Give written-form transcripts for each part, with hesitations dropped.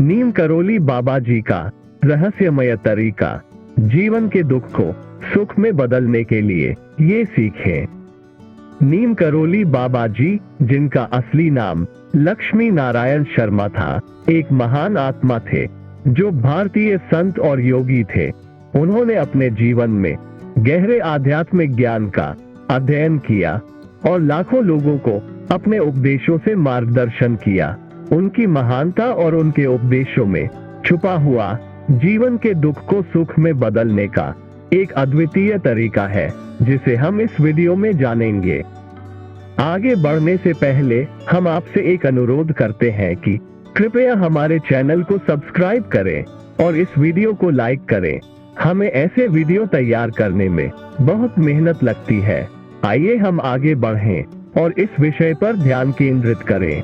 नीम करोली बाबा जी का रहस्यमय तरीका, जीवन के दुख को सुख में बदलने के लिए ये सीखें। नीम करोली बाबा जी, जिनका असली नाम लक्ष्मी नारायण शर्मा था, एक महान आत्मा थे जो भारतीय संत और योगी थे। उन्होंने अपने जीवन में गहरे आध्यात्मिक ज्ञान का अध्ययन किया और लाखों लोगों को अपने उपदेशों से मार्गदर्शन किया। उनकी महानता और उनके उपदेशों में छुपा हुआ जीवन के दुख को सुख में बदलने का एक अद्वितीय तरीका है, जिसे हम इस वीडियो में जानेंगे। आगे बढ़ने से पहले हम आपसे एक अनुरोध करते हैं कि कृपया हमारे चैनल को सब्सक्राइब करें और इस वीडियो को लाइक करें। हमें ऐसे वीडियो तैयार करने में बहुत मेहनत लगती है। आइए हम आगे बढ़ें और इस विषय पर ध्यान केंद्रित करें।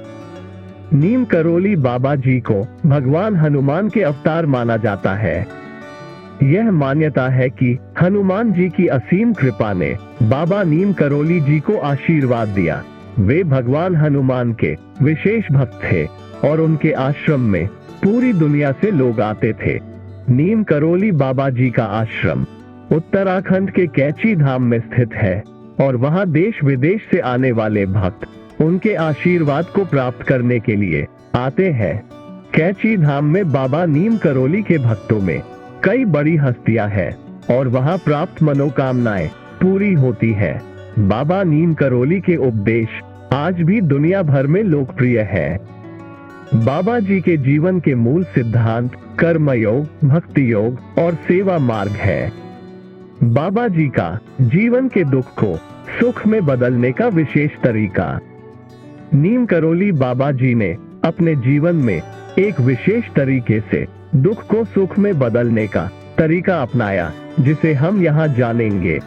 नीम करोली बाबा जी को भगवान हनुमान के अवतार माना जाता है। यह मान्यता है कि हनुमान जी की असीम कृपा ने बाबा नीम करोली जी को आशीर्वाद दिया। वे भगवान हनुमान के विशेष भक्त थे और उनके आश्रम में पूरी दुनिया से लोग आते थे। नीम करोली बाबा जी का आश्रम उत्तराखंड के कैची धाम में स्थित है और वहां देश विदेश से आने वाले भक्त उनके आशीर्वाद को प्राप्त करने के लिए आते हैं। कैची धाम में बाबा नीम करोली के भक्तों में कई बड़ी हस्तियां हैं और वहां प्राप्त मनोकामनाएं पूरी होती है। बाबा नीम करोली के उपदेश आज भी दुनिया भर में लोकप्रिय है। बाबा जी के जीवन के मूल सिद्धांत कर्मयोग, भक्ति योग और सेवा मार्ग है। बाबा जी का जीवन के दुख को सुख में बदलने का विशेष तरीका। नीम करोली बाबा जी ने अपने जीवन में एक विशेष तरीके से दुख को सुख में बदलने का तरीका अपनाया, जिसे हम यहाँ जानेंगे।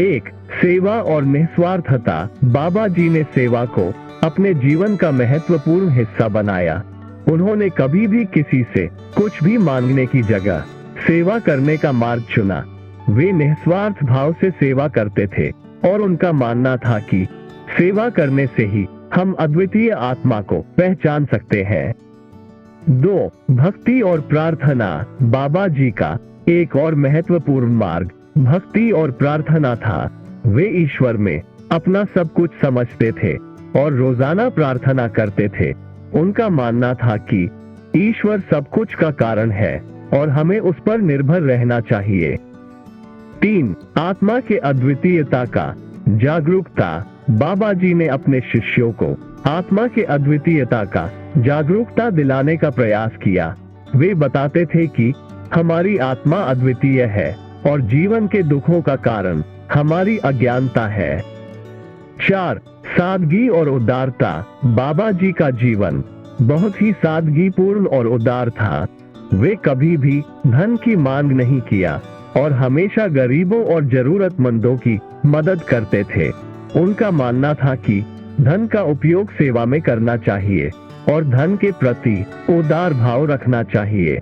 1. सेवा और निस्वार्थता। बाबा जी ने सेवा को अपने जीवन का महत्वपूर्ण हिस्सा बनाया। उन्होंने कभी भी किसी से कुछ भी मांगने की जगह सेवा करने का मार्ग चुना। वे निस्वार्थ भाव से सेवा करते थे और उनका मानना था कि सेवा करने से ही हम अद्वितीय आत्मा को पहचान सकते हैं। 2. भक्ति और प्रार्थना। बाबा जी का एक और महत्वपूर्ण मार्ग भक्ति और प्रार्थना था। वे ईश्वर में अपना सब कुछ समझते थे और रोजाना प्रार्थना करते थे। उनका मानना था कि ईश्वर सब कुछ का कारण है और हमें उस पर निर्भर रहना चाहिए। 3. आत्मा के अद्वितीयता का जागरूकता। बाबा जी ने अपने शिष्यों को आत्मा के अद्वितीयता का जागरूकता दिलाने का प्रयास किया। वे बताते थे कि हमारी आत्मा अद्वितीय है और जीवन के दुखों का कारण हमारी अज्ञानता है। 4. सादगी और उदारता। बाबा जी का जीवन बहुत ही सादगीपूर्ण और उदार था। वे कभी भी धन की मांग नहीं किया और हमेशा गरीबों और जरूरतमंदों की मदद करते थे। उनका मानना था कि धन का उपयोग सेवा में करना चाहिए और धन के प्रति उदार भाव रखना चाहिए।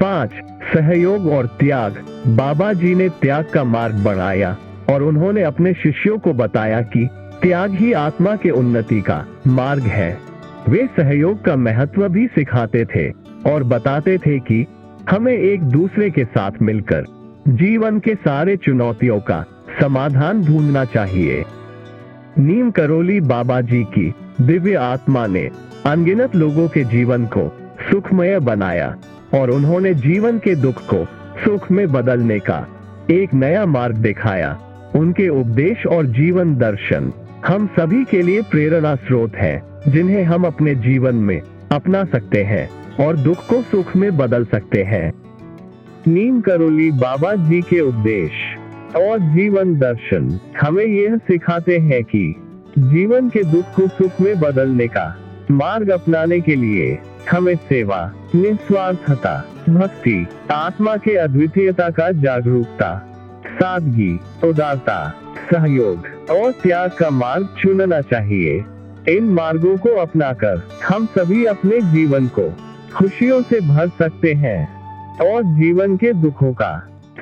5. सहयोग और त्याग। बाबा जी ने त्याग का मार्ग बढ़ाया और उन्होंने अपने शिष्यों को बताया कि त्याग ही आत्मा के उन्नति का मार्ग है। वे सहयोग का महत्व भी सिखाते थे और बताते थे कि हमें एक दूसरे के साथ मिलकर जीवन के सारे चुनौतियों का समाधान ढूंढना चाहिए। नीम करोली बाबा जी की दिव्य आत्मा ने अनगिनत लोगों के जीवन को सुखमय बनाया और उन्होंने जीवन के दुख को सुख में बदलने का एक नया मार्ग दिखाया। उनके उपदेश और जीवन दर्शन हम सभी के लिए प्रेरणा स्रोत हैं, जिन्हें हम अपने जीवन में अपना सकते हैं और दुख को सुख में बदल सकते हैं। नीम करोली बाबा जी के उपदेश और जीवन दर्शन हमें यह सिखाते हैं कि जीवन के दुख को सुख में बदलने का मार्ग अपनाने के लिए हमें सेवा, निस्वार्थता, भक्ति, आत्मा के अद्वितीयता का जागरूकता, सादगी, उदारता, सहयोग और त्याग का मार्ग चुनना चाहिए। इन मार्गों को अपनाकर हम सभी अपने जीवन को खुशियों से भर सकते हैं और जीवन के दुखों का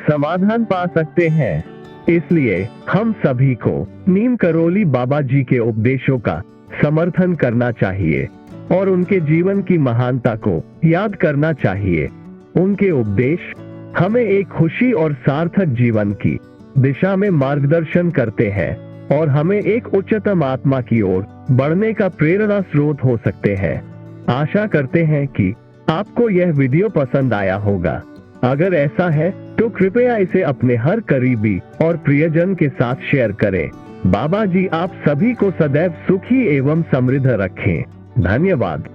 समाधान पा सकते हैं। इसलिए हम सभी को नीम करोली बाबा जी के उपदेशों का समर्थन करना चाहिए और उनके जीवन की महानता को याद करना चाहिए। उनके उपदेश हमें एक खुशी और सार्थक जीवन की दिशा में मार्गदर्शन करते हैं और हमें एक उच्चतम आत्मा की ओर बढ़ने का प्रेरणा स्रोत हो सकते हैं। आशा करते हैं कि आपको यह वीडियो पसंद आया होगा। अगर ऐसा है तो कृपया इसे अपने हर करीबी और प्रियजन के साथ शेयर करें। बाबा जी आप सभी को सदैव सुखी एवं समृद्ध रखें। धन्यवाद।